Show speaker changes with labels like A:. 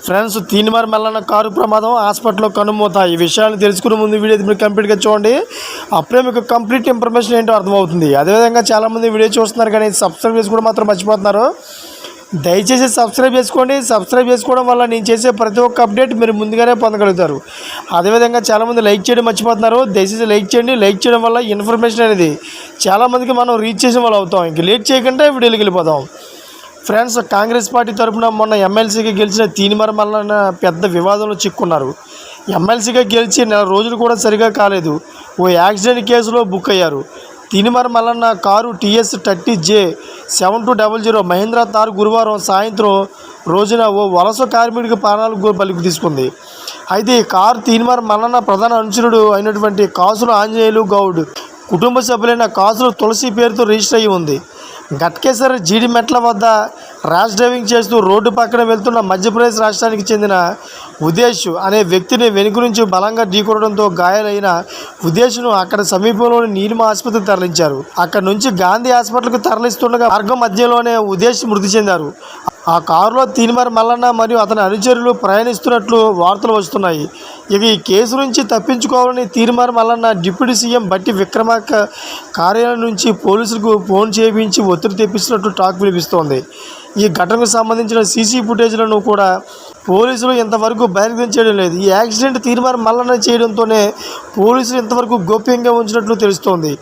A: Friends, Teenmar Mallanna car ప్రమాదం, హాస్పిటల్లో కన్నుమూత. ఈ విషయాన్ని తెలుసుకునే ముందు వీడియో మీరు కంప్లీట్గా చూడండి. అప్పుడే మీకు కంప్లీట్ ఇన్ఫర్మేషన్ ఏంటో అర్థమవుతుంది. అదేవిధంగా చాలామంది వీడియో చూస్తున్నారు కానీ సబ్స్క్రైబ్ చేసుకోవడం మాత్రం మర్చిపోతున్నారు. దయచేసి సబ్స్క్రైబ్ చేసుకోండి. సబ్స్క్రైబ్ చేసుకోవడం వల్ల నేను చేసే ప్రతి ఒక్క అప్డేట్ మీరు ముందుగానే పొందగలుగుతారు. అదేవిధంగా చాలామంది లైక్ చేయడం మర్చిపోతున్నారు. దయచేసి లైక్ చేయండి. లైక్ చేయడం వల్ల ఇన్ఫర్మేషన్ అనేది చాలామందికి మనం రీచ్ చేసే వాళ్ళు అవుతాం. ఇంక లేట్ చేయకుండా వీడియోకి వెళ్ళిపోదాం. ఫ్రెండ్స్, కాంగ్రెస్ పార్టీ తరఫున మొన్న ఎమ్మెల్సీగా గెలిచిన తీన్మార్ మల్లన్న పెద్ద వివాదంలో చిక్కున్నారు. ఎమ్మెల్సీగా గెలిచి నెల రోజులు కూడా సరిగా కాలేదు. ఓ యాక్సిడెంట్ కేసులో బుక్ అయ్యారు. Teenmar Mallanna car TS 30J 7200 Mahindra Thar గురువారం సాయంత్రం రోజున ఓ వలస కార్మికుడికి ప్రాణాలకు బలికి తీసుకుంది. అయితే ఈ కారు తీన్మార్ మల్లన్న ప్రధాన అనుచరుడు అయినటువంటి కాసుల ఆంజనేయులు గౌడ్ కుటుంబ సభ్యులైన కాసుల తులసి పేరుతో రిజిస్టర్ అయ్యి ఉంది. ఘట్కేసర్ జీడిమెట్ల వద్ద ర్యాష్ డ్రైవింగ్ చేస్తూ రోడ్డు పక్కన వెళ్తున్న మధ్యప్రదేశ్ రాష్ట్రానికి చెందిన ఉదేశ్ అనే వ్యక్తిని వెనుక నుంచి బలంగా ఢీకొనడంతో గాయాలైన ఉదేశ్ను అక్కడ సమీపంలోని నీలిమ ఆసుపత్రికి తరలించారు. అక్కడ నుంచి గాంధీ హాస్పిటల్కు తరలిస్తుండగా మార్గం మధ్యలోనే ఉదేశ్ మృతి చెందారు. ఆ కారులో తీన్మార్ మల్లన్న మరియు అతని అనుచరులు ప్రయాణిస్తున్నట్లు వార్తలు వస్తున్నాయి. ఇక ఈ కేసు నుంచి తప్పించుకోవాలని తీన్మార్ మల్లన్న డిప్యూటీ సీఎం బట్టి విక్రమార్క కార్యాలయం నుంచి పోలీసులకు ఫోన్ చేయించి ఒత్తిడి తెప్పిస్తున్నట్లు టాక్ వినిపిస్తోంది. ఈ ఘటనకు సంబంధించిన సీసీ ఫుటేజ్లను కూడా పోలీసులు ఇంతవరకు బహిర్గతం చేయడం లేదు. ఈ యాక్సిడెంట్ తీన్మార్ మల్లన్న చేయడంతోనే పోలీసులు ఇంతవరకు గోప్యంగా ఉంచినట్లు తెలుస్తోంది.